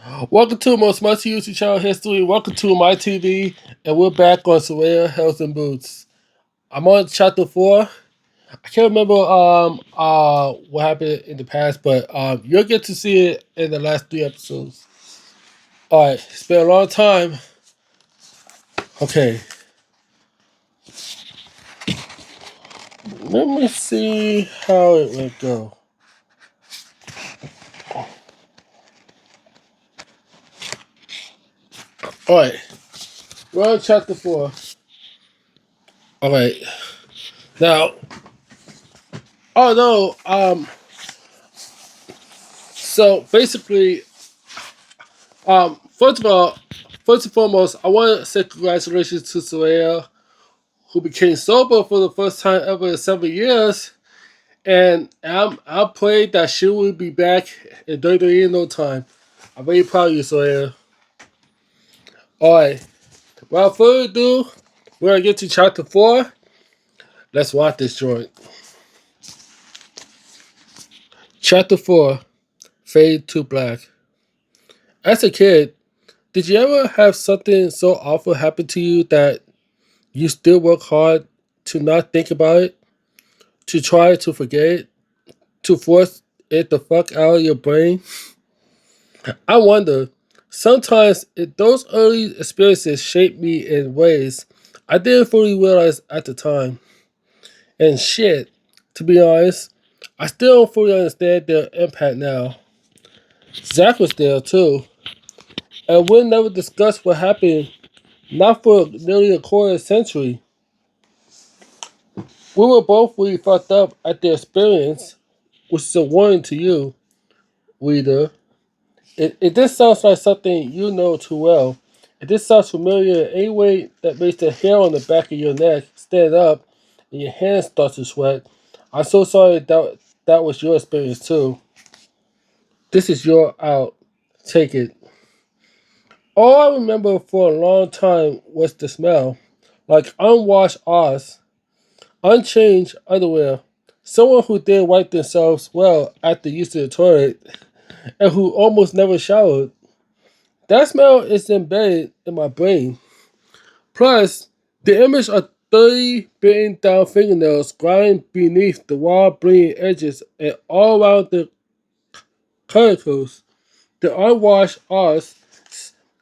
Welcome to Most Must YouTube Channel History. Welcome to my TV, and we're back on Saraya Health and Boots. I'm on chapter 4. I can't remember what happened in the past, but you'll get to see it in the last 3 episodes. Alright, it's been a long time. Okay. Let me see how it would go. Alright. We're on chapter 4. Alright. Now so basically first of all, first and foremost, I want to say congratulations to Saraya, who became sober for the first time ever in 7 years. And I pray that she will be back in 30 in no time. I'm very proud of you, Saraya. Alright, without further ado, we're going to get to chapter 4. Let's watch this joint. Chapter 4, Fade to Black. As a kid, did you ever have something so awful happen to you that you still work hard to not think about it? To try to forget it? To force it the fuck out of your brain? I wonder, sometimes if those early experiences shaped me in ways I didn't fully realize at the time. And shit, to be honest, I still don't fully understand their impact now. Zach was there too, and we'll never discuss what happened, not for nearly a quarter century. We were both really fucked up at the experience, which is a warning to you, reader. It this sounds like something you know too well. If this sounds familiar in any way that makes the hair on the back of your neck stand up and your hands start to sweat, I'm so sorry that was your experience too. This is your out. Take it. All I remember for a long time was the smell. Like unwashed arse, unchanged underwear, someone who did wipe themselves well after using the toilet, and who almost never showered. That smell is embedded in my brain. Plus, the image of 30 bitten down fingernails grinding beneath the wall bleeding edges and all around the cuticles. The unwashed arse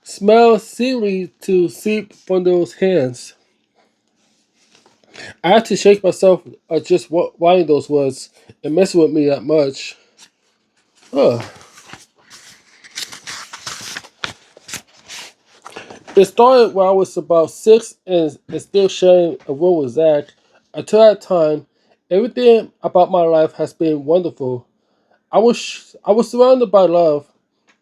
smells seemingly to seep from those hands. I had to shake myself at just writing those words and messing with me that much. Ugh. It started when I was about 6 and still sharing a room with Zach. Until that time, everything about my life has been wonderful. I was surrounded by love.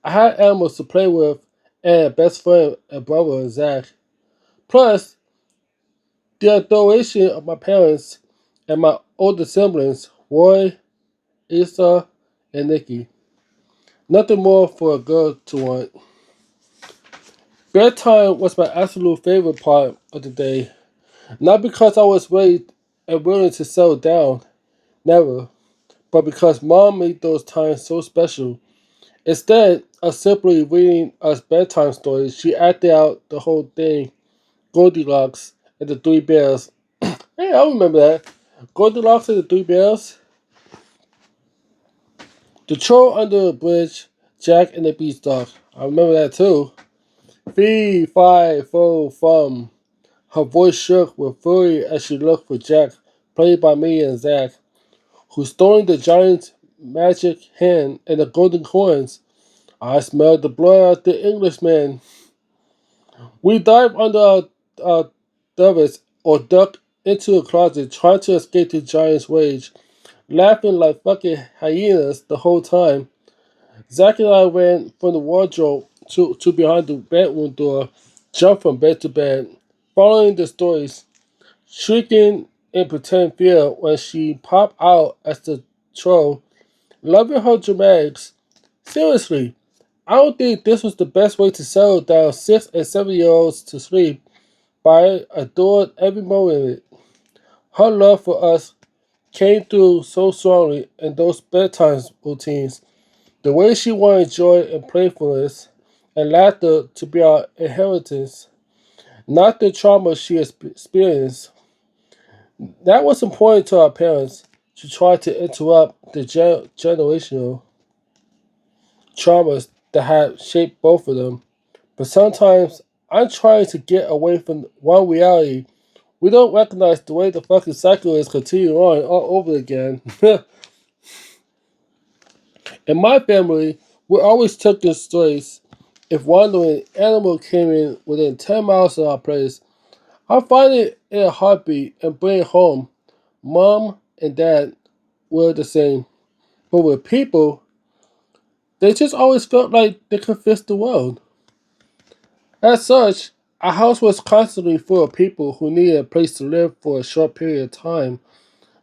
I had animals to play with and a best friend and brother in Zach. Plus, the adoration of my parents and my older siblings, Roy, Issa, and Nikki. Nothing more for a girl to want. Bedtime was my absolute favorite part of the day. Not because I was ready and willing to settle down, never, but because Mom made those times so special. Instead of simply reading us bedtime stories, she acted out the whole thing. Goldilocks and the Three Bears. Hey, I remember that. Goldilocks and the Three Bears. The Troll Under the Bridge, Jack and the Beanstalk. I remember that too. Fee, fi, fo, fum. Her voice shook with fury as she looked for Jack, played by me and Zach, who stolen the giant's magic hand and the golden coins. I smelled the blood of the Englishman. We dived under our duvets or ducked into a closet trying to escape the giant's rage, laughing like fucking hyenas the whole time. Zach and I ran from the wardrobe to behind the bedroom door, jumped from bed to bed, following the stories, shrieking in pretend fear when she popped out as the troll, loving her dramatics. Seriously, I don't think this was the best way to settle down 6 and 7 year olds to sleep, but I adored every moment of it. Her love for us came through so strongly in those bedtime routines. The way she wanted joy and playfulness, and laughter to be our inheritance, not the trauma she experienced. That was important to our parents to try to interrupt the generational traumas that had shaped both of them. But sometimes I'm trying to get away from one reality. We don't recognize the way the fucking cycle is continuing on all over again. In my family, we always took this stories. If wandering animal came in within 10 miles of our place, I'd find it in a heartbeat and bring it home. Mom and dad were the same. But with people, they just always felt like they could fix the world. As such, our house was constantly full of people who needed a place to live for a short period of time.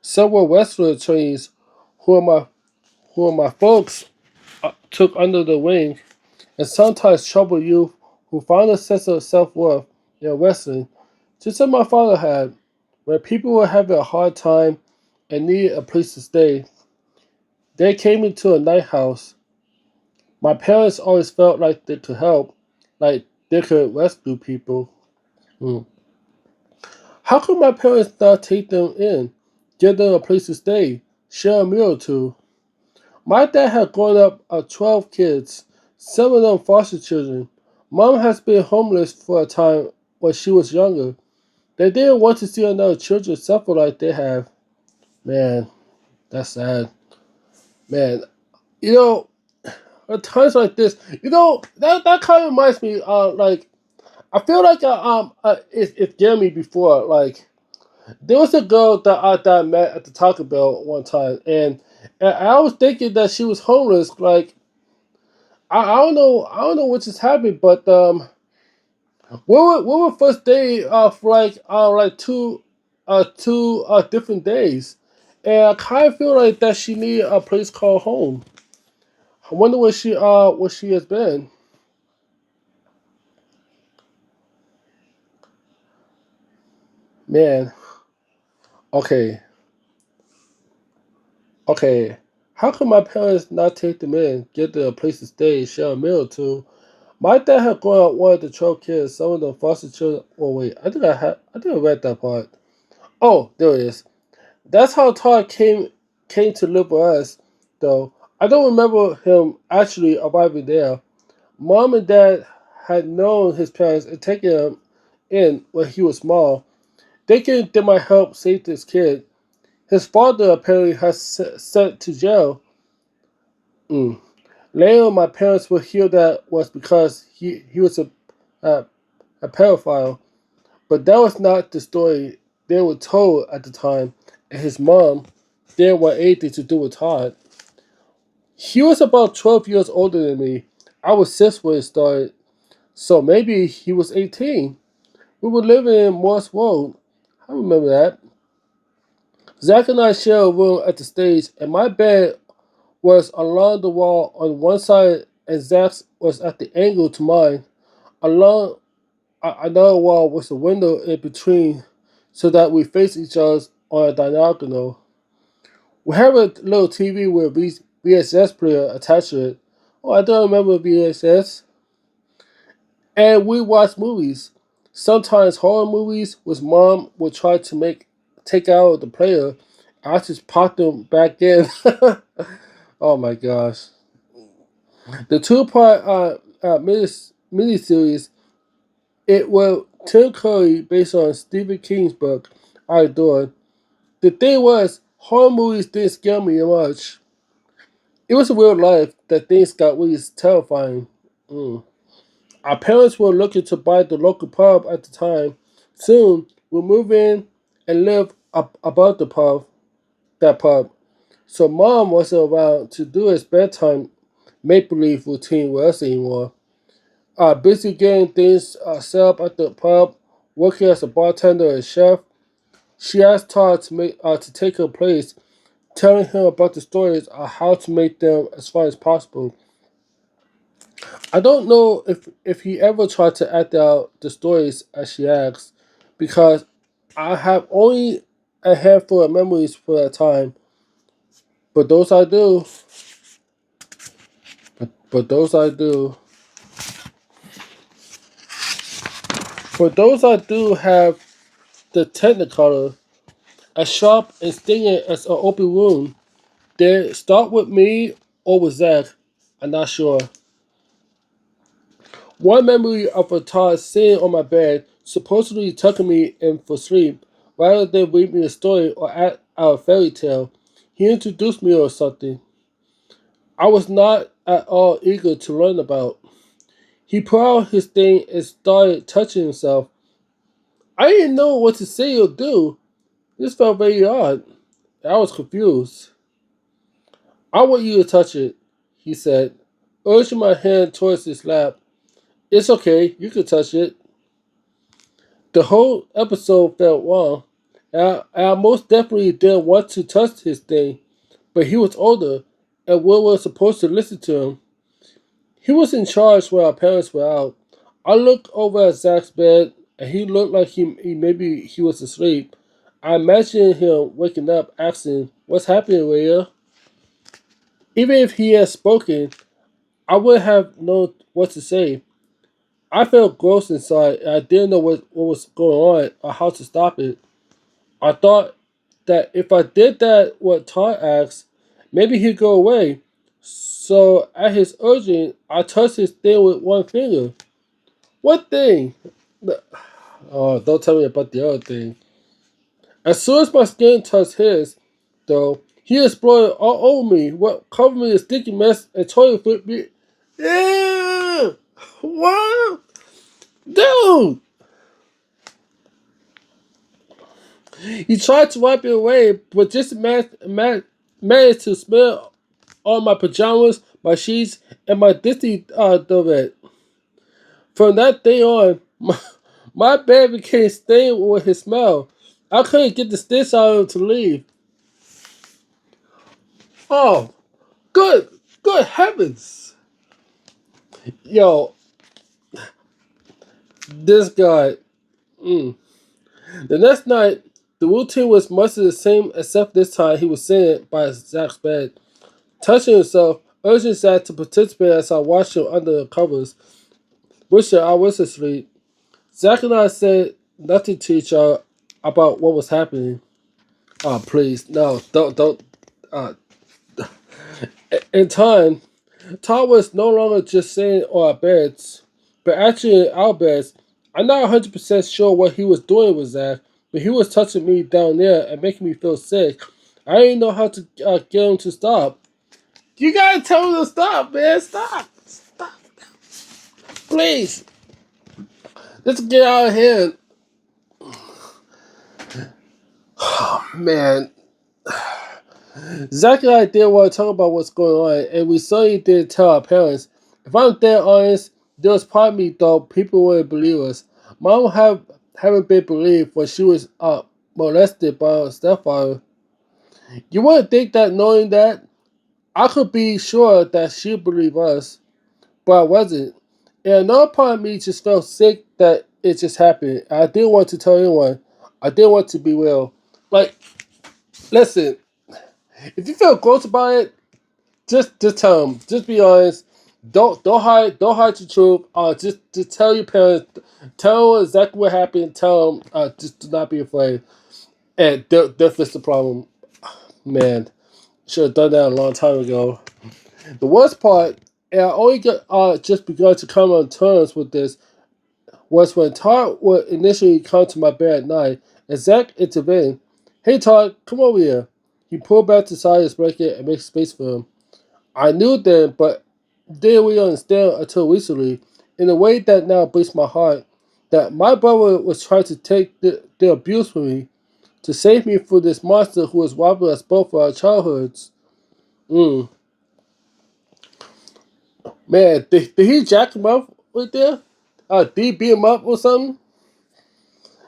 Some were Westwood trainees who my folks took under the wing, and sometimes troubled youth who found a sense of self-worth in wrestling, just as my father had. When people were having a hard time and needed a place to stay, they came into a night house. My parents always felt like they could help, like they could rescue people. Hmm. How could my parents not take them in, give them a place to stay, share a meal or two? My dad had grown up 12 kids, some of them foster children. Mom has been homeless for a time when she was younger. They didn't want to see another children suffer like they have. Man, that's sad. Man, you know, at times like this, that kind of reminds me. Like I feel like it scared me before. Like there was a girl that I met at the Taco Bell one time, and I was thinking that she was homeless. Like I don't know what just happened, but we were first day for like two different days, and I kind of feel like that she need a place called home. I wonder where she has been. Man, okay, okay. How come my parents not take them in, get them a place to stay, share a meal or two? My dad had grown up one of the 12 kids, some of them foster children. Oh wait, I think I read that part. Oh, there it is. That's how Todd came to live with us, though. I don't remember him actually arriving there. Mom and Dad had known his parents and taken him in when he was small, thinking they might help save this kid. His father apparently has sent to jail. Mm. Later, my parents would hear that was because he was a, a pedophile, but that was not the story they were told at the time, and his mom didn't want anything to do with Todd. He was about 12 years older than me. I was 6 when it started, so maybe he was 18. We were living in Morse Road. I remember that. Zach and I shared a room at the stage, and my bed was along the wall on one side, and Zach's was at the angle to mine. Along another wall was a window in between, so that we faced each other on a diagonal. We have a little TV with a VHS player attached to it. Oh, I don't remember VHS. And we watch movies. Sometimes horror movies, which mom would try to take out of the player. I just pop them back in. Oh my gosh. The two-part miniseries, it was Tim Curry based on Stephen King's book, I adored. The thing was, horror movies didn't scare me much. It was real life that things got really terrifying. Mm. Our parents were looking to buy the local pub at the time. Soon, we'll move in and live up above that pub. So mom wasn't around to do his bedtime make believe routine with us anymore. Busy getting things set up at the pub, working as a bartender and chef. She asked Todd to take her place, telling him about the stories on how to make them as fun as possible. I don't know if he ever tried to act out the stories as she asked, because I have only a handful of memories for that time. But those I do. But those I do. For those that do have the Technicolor, as sharp and stinging as an open wound, they start with me or with Zach. I'm not sure. One memory of a Todd sitting on my bed, supposedly tucking me in for sleep, rather than read me a story or act out a fairy tale. He introduced me or something I was not at all eager to learn about. He put out his thing and started touching himself. I didn't know what to say or do. This felt very odd. I was confused. I want you to touch it, he said, urging my hand towards his lap. It's okay, you can touch it. The whole episode felt wrong. I most definitely didn't want to touch his thing, but he was older, and we were supposed to listen to him. He was in charge when our parents were out. I looked over at Zach's bed, and he looked like maybe he was asleep. I imagined him waking up, asking, "What's happening, Rhea?" Even if he had spoken, I would have known what to say. I felt gross inside, and I didn't know what was going on or how to stop it. I thought that if I did that, what Todd asked, maybe he'd go away. So, at his urging, I touched his thing with one finger. What thing? Oh, don't tell me about the other thing. As soon as my skin touched his, though, he exploded all over me, what covered me in sticky mess and toilet flipped me. Yeah! What? Dude! He tried to wipe it away, but just managed to smell all my pajamas, my sheets, and my Disney duvet. From that day on, my bed became stained with his smell. I couldn't get the stench out of him to leave. Oh, good heavens. Yo, this guy. Mm. The next night, the routine was much the same, except this time he was sitting by Zach's bed, touching himself, urging Zach to participate as I watched him under the covers. Wishing I was asleep. Zach and I said nothing to each other about what was happening. Oh, please, no, don't. Uh, in time, Todd was no longer just sitting on our beds, but actually in our beds. I'm not 100% sure what he was doing with Zach, but he was touching me down there and making me feel sick. I didn't know how to get him to stop. You gotta tell him to stop, man. Stop. Stop. Please. Let's get out of here. Man, Zach and I didn't want to talk about what's going on, and we certainly didn't tell our parents. If I'm dead honest, there was part of me though people wouldn't believe us. Mom haven't been believed when she was molested by her stepfather. You wouldn't think that knowing that I could be sure that she'd believe us, but I wasn't. And another part of me just felt sick that it just happened. I didn't want to tell anyone. I didn't want to be real. Like, listen, if you feel gross about it, just tell them. Just be honest. Don't hide the truth. Just tell your parents. Tell them exactly what happened. Tell them just do not be afraid. And they'll fix the problem. Man, should have done that a long time ago. The worst part, and I only got just begun to come on terms with this, was when Todd would initially come to my bed at night, and Zach intervened. Hey Todd, come over here. He pulled back the side of his blanket and made space for him. I knew then, but didn't really understand until recently, in a way that now breaks my heart, that my brother was trying to take the abuse from me, to save me from this monster who was robbing us both of our childhoods. Mm. Man, did he jack him up right there? Did he beat him up or something?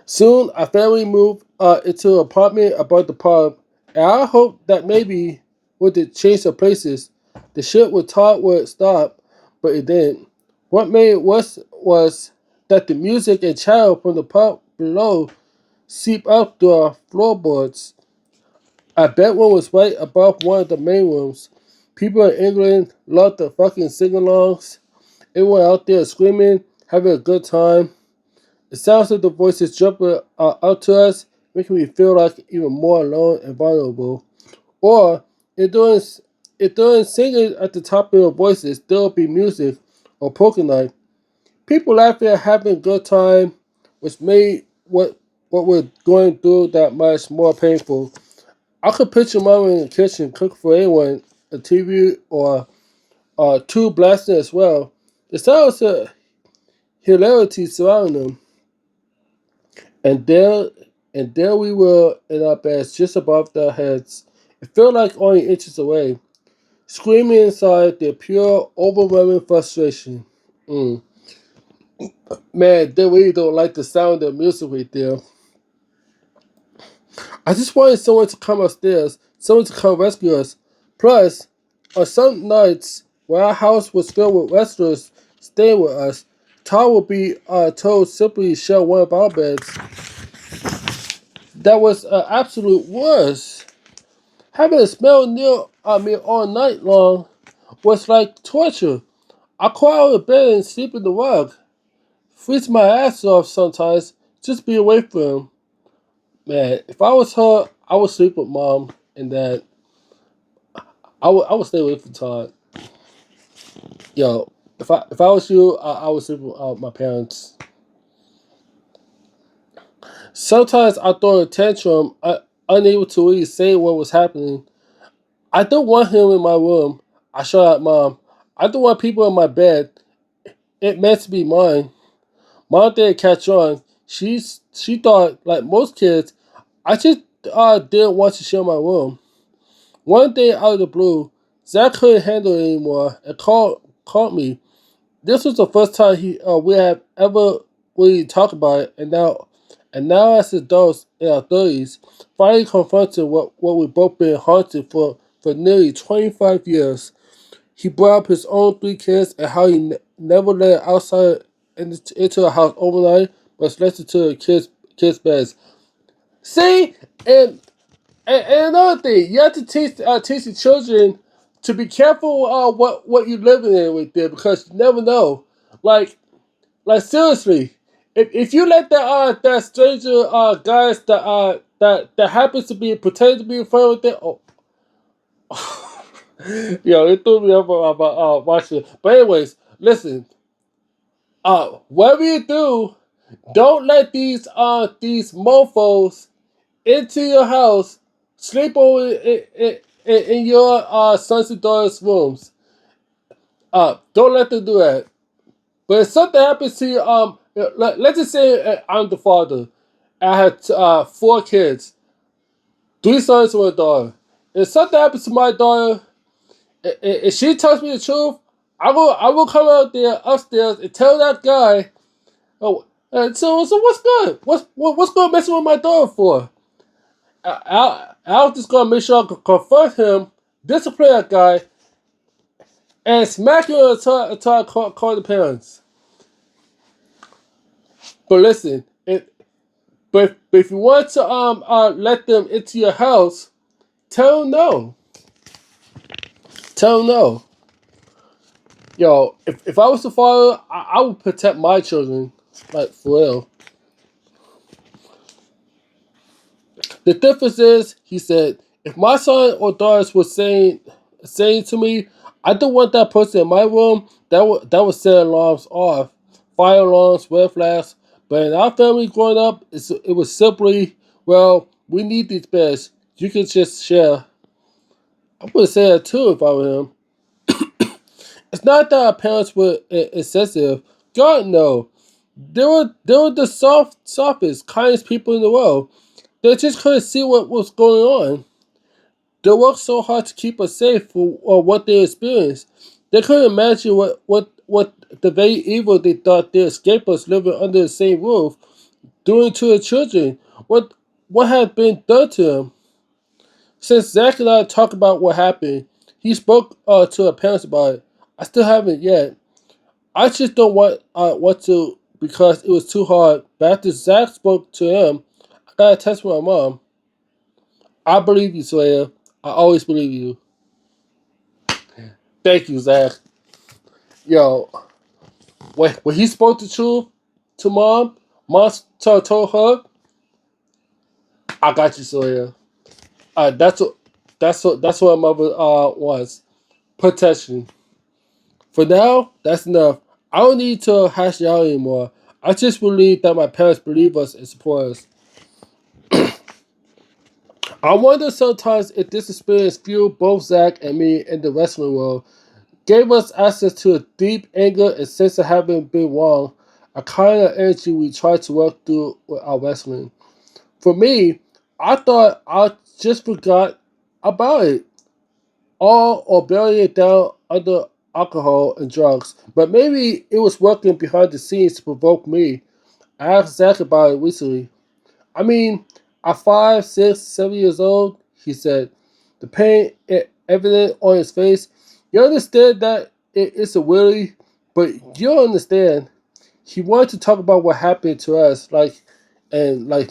Soon, our family moved into an apartment above the pub, and I hoped that maybe with the change of places, the shit with Todd would stop, but it didn't. What made it worse was that the music and chatter from the pub below seeped up through our floorboards. Our bedroom was right above one of the main rooms. People in England loved the fucking sing-alongs. Everyone out there screaming, having a good time. It sounds like the voices jumping out to us, making me feel like even more alone and vulnerable. Or it doing singing at the top of your voices, still be music or poker night. People laughing and having a good time, which made what we're going through that much more painful. I could picture mom in the kitchen cooking for anyone, a TV or two blasting as well. The sounds of hilarity surrounding them, and there we were in our beds, just above their heads. It felt like only inches away, screaming inside their pure, overwhelming frustration. Mm. Man, they really don't like the sound of music right there. I just wanted someone to come upstairs, someone to come rescue us. Plus, on some nights where our house was filled with wrestlers staying with us, Todd would be told simply share one of our beds. That was an absolute worst. Having a smell near me all night long was like torture. I crawl out of bed and sleep in the rug, freeze my ass off sometimes, just be away from him. Man, if I was her, I would sleep with mom and dad. I would stay away from Todd. Yo, if I was you, I would sleep with my parents. Sometimes I throw a tantrum, unable to really say what was happening. I don't want him in my room. I shout at mom. I don't want people in my bed. It meant to be mine. Mom didn't catch on. She thought, like most kids, I just didn't want to share my room. One day out of the blue, Zach couldn't handle it anymore and called me. This was the first time we had ever really talked about it, and now as adults in our 30s, finally confronted what we've both been haunted for nearly 25 years. He brought up his own three kids and how he never let it outside into the house overnight, but left it to the kids' beds. See, and another thing, you have to teach the children to be careful what you living in with them because you never know. Like seriously, if you let that stranger guys that happens to be pretend to be in front of them, oh, yo, it threw me up about watching. But anyways, listen, whatever you do, don't let these mofo's into your house, sleep over in your sons and daughters' rooms. Don't let them do that. But if something happens to you, let's just say I'm the father. I had four kids, three sons and a daughter. If something happens to my daughter, if she tells me the truth, I will come out there upstairs and tell that guy. Oh, so what's good? What's going messing with my daughter for? I was just gonna make sure I could confront him, discipline that guy, and smack him until I call the parents. But listen, but if you want to let them into your house, tell them no. Tell them no. Yo, if I was the father, I would protect my children, like for real. The difference is, he said, if my son or daughters was saying to me, I don't want that person in my room, that would set alarms off, fire alarms, red flags. But in our family growing up, it was simply, well, we need these beds. You can just share. I would say that too if I were him. It's not that our parents were insensitive. God no. They were the softest, kindest people in the world. They just couldn't see what was going on. They worked so hard to keep us safe for what they experienced. They couldn't imagine what the very evil they thought they escaped us living under the same roof doing to their children. What had been done to them. Since Zach and I talked about what happened, he spoke to our parents about it. I still haven't yet. I just don't want to because it was too hard. But after Zach spoke to him, I got a text from my mom. I believe you, Saraya. I always believe you. Thank you, Zach. Yo, when he spoke the truth to mom, Monster told her, "I got you, Sawyer." That's what mother wants. Protection. For now, that's enough. I don't need to hash it out anymore. I just believe that my parents believe us and support us. I wonder sometimes if this experience fueled both Zach and me in the wrestling world, gave us access to a deep anger and sense of having been wrong, a kind of energy we try to work through with our wrestling. For me, I thought I just forgot about it all or burying it down under alcohol and drugs, but maybe it was working behind the scenes to provoke me. I asked Zach about it recently. I mean, at 5, 6, 7 years old, he said, the pain evident on his face. You understand that it's a willy, but you don't understand. He wanted to talk about what happened to us, like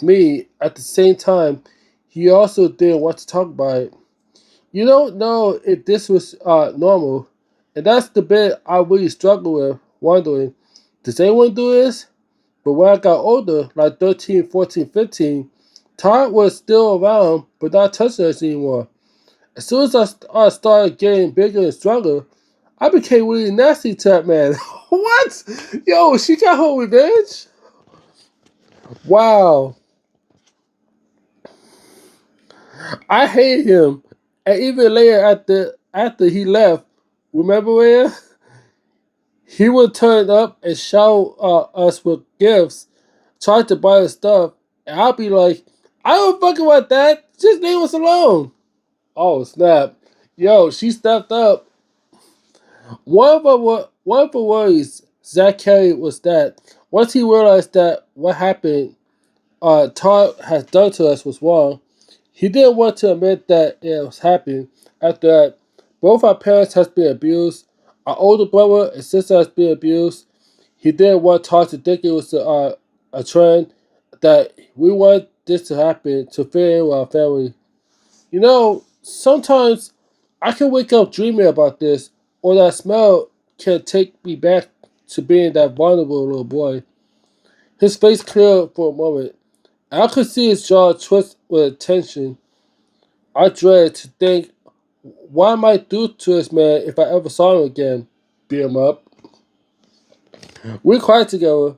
me. At the same time, he also didn't want to talk about it. You don't know if this was normal, and that's the bit I really struggle with, wondering, does anyone do this? But when I got older, like 13, 14, 15, Todd was still around, but not touching us anymore. As soon as I started getting bigger and stronger, I became really nasty to that man. What? Yo, she got her revenge? Wow. I hate him. And even later after he left, remember where? He would turn up and shout us with gifts, try to buy us stuff, and I'll be like, I don't fucking want that. Just leave us alone. Oh snap! Yo, she stepped up. One of the worries Zach carried was that once he realized that what happened, Todd has done to us was wrong, he didn't want to admit that it was happening. After that, both our parents has been abused. Our older brother and sister has been abused. He didn't want Todd to think it was a trend that we want this to happen to fit in with our family. You know, sometimes I can wake up dreaming about this, or that smell can take me back to being that vulnerable little boy. His face cleared for a moment. I could see his jaw twist with tension. I dreaded to think what I might do to this man if I ever saw him again. Beat him up. We cried together.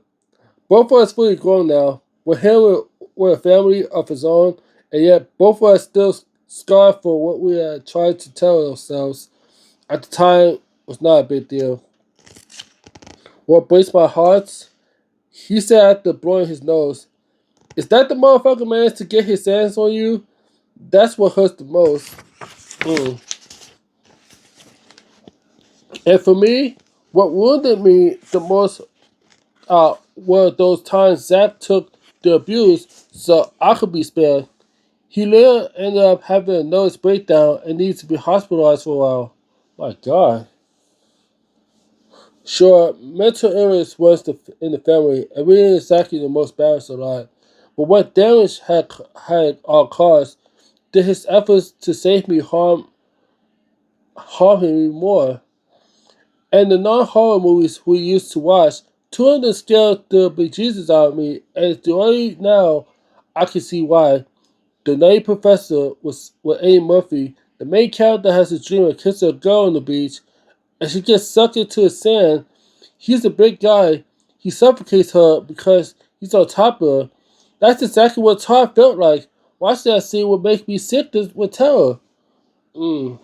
Both of us fully grown now, with him with a family of his own, and yet both of us still scarred for what we had tried to tell ourselves at the time was not a big deal. What breaks my heart, he said after blowing his nose, is that the motherfucker managed to get his hands on you? That's what hurts the most. Mm. And for me, what wounded me the most were those times Zach took the abuse so I could be spared. He later ended up having a nervous breakdown and needs to be hospitalized for a while. My God. Sure, mental illness was in the family, and we didn't exactly the most balanced of life. But what damage had caused, did his efforts to save me harm him more? And the non-horror movies we used to watch, two of them scared the bejesus out of me, and the only now I can see why. The Nutty Professor was with Eddie Murphy. The main character has a dream of kissing a girl on the beach, and she gets sucked into the sand. He's a big guy. He suffocates her because he's on top of her. That's exactly what Todd felt like. Watching that scene would make me sick with terror. Mm,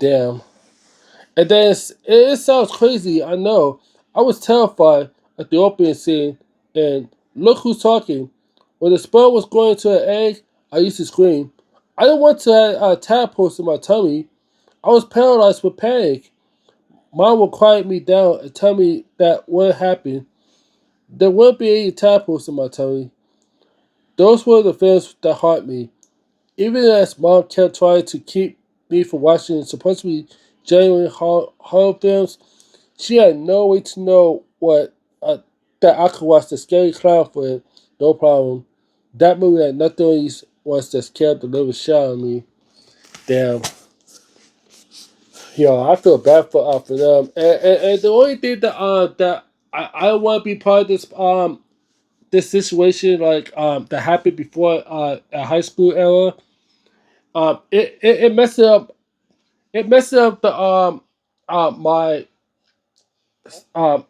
damn. And then it sounds crazy, I know. I was terrified at the opening scene, and look who's talking. When the sperm was going into an egg, I used to scream. I didn't want to have a tadpole in my tummy. I was paralyzed with panic. Mom would quiet me down and tell me that what happened. There wouldn't be any tadpoles in my tummy. Those were the films that haunt me. Even as Mom kept trying to keep me from watching supposedly genuine horror films, she had no way to know that I could watch the scary clown for it, no problem. That movie had nothing on these ones that scared the living shit out of me. Damn. Yo, I feel bad for them. And the only thing that I want to be part of this this situation like that happened before a high school era. It messed up. It messed up the my um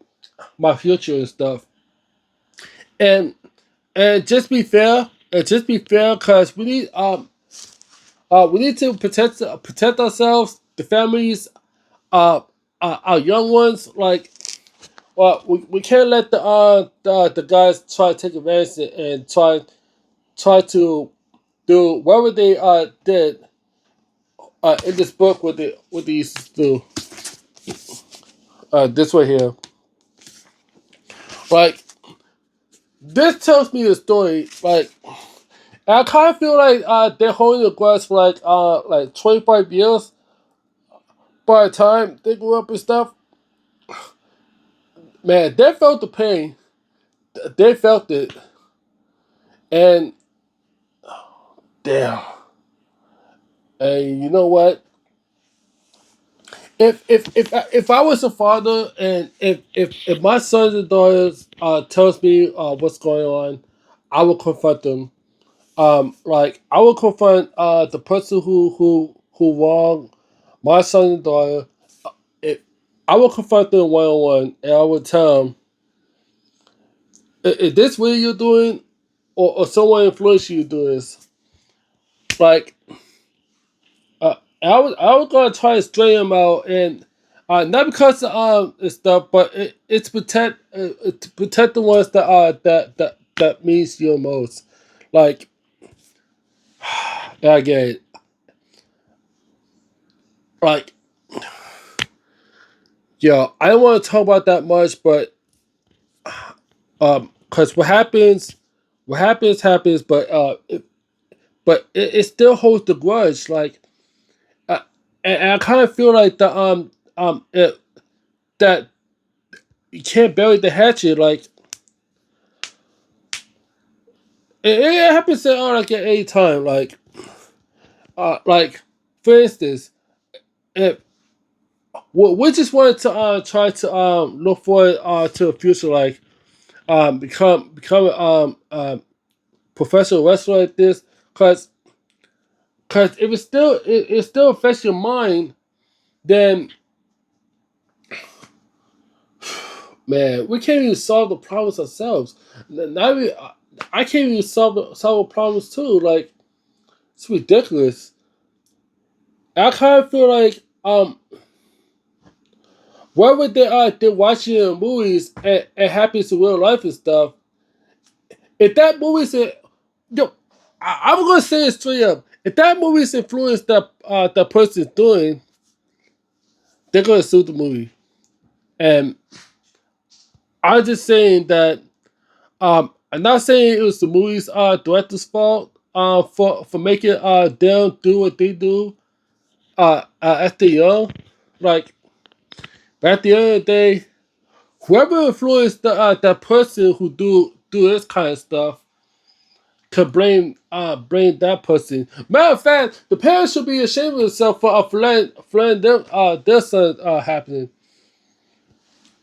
my future and stuff. And just be fair. Just be fair, cause we need to protect ourselves, the families, uh, our young ones. Like, well, we can't let the guys try to take advantage and try to do whatever they did in this book. What they used to do this way here. Like, this tells me the story. Like, I kind of feel like they're holding the grudge for like 25 years. By the time they grew up and stuff, man, they felt the pain. They felt it, and damn. And you know what? If I was a father, and if my sons and daughters tells me what's going on, I will confront them. Like, I will confront the person who wronged my son and daughter. It, I will confront them one on one, and I will tell them, is this what you're doing, or someone influenced you to do this? Like, I was gonna try to straighten him out, and not because of stuff, but it's to protect the ones that means you most. Like, I get it. Like, yo, I don't want to talk about that much, but because what happens, but it still holds the grudge. Like, uh, and I kind of feel like that you can't bury the hatchet. Like, it happens like at any time. Like, for instance, if we just wanted to try to look forward to a future, like become professional wrestler like this, cause if it still affects your mind, then man, we can't even solve the problems ourselves. Not even, I can't even solve the problems too. Like, it's ridiculous. I kind of feel like whatever they're watching in movies and happens in real life and stuff. If that movie's yo, I'm gonna say it straight up. If that movie's influence that person's doing, they're gonna sue the movie. And I'm just saying that I'm not saying it was the movie's director's fault for making them do what they do at the young. Like, but at the end of the day, whoever influenced that person who do this kind of stuff could blame that person. Matter of fact, the parents should be ashamed of themselves for letting their son happening.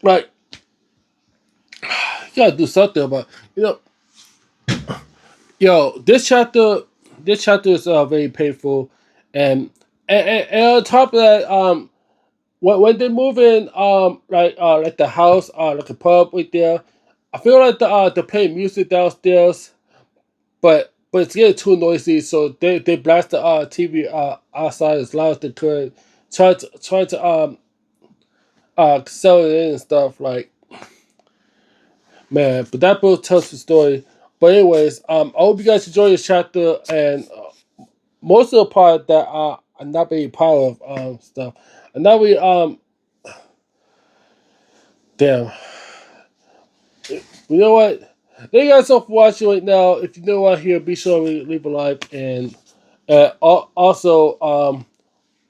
Like, you gotta do something about, yo, this chapter is very painful, and and on top of that, when they move in, like the house, like a pub right there, I feel like they're playing music downstairs, but it's getting too noisy, so they blast the TV outside as loud as they could, try to sell it in and stuff. Like, man, but that book tells the story. But anyways, I hope you guys enjoy this chapter, and most of the part that I'm not very proud of stuff. And now damn, you know what? Thank you guys all for watching right now. If you know what here, be sure to leave a like, and also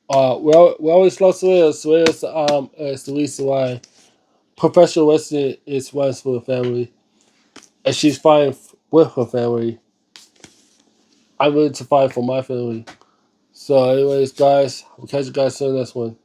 we always love Saraya. Saraya is the reason why professional wrestling is runs for the family, and she's fine with her family. I'm willing to fight for my family. So, anyways, guys, we'll catch you guys soon in the next one.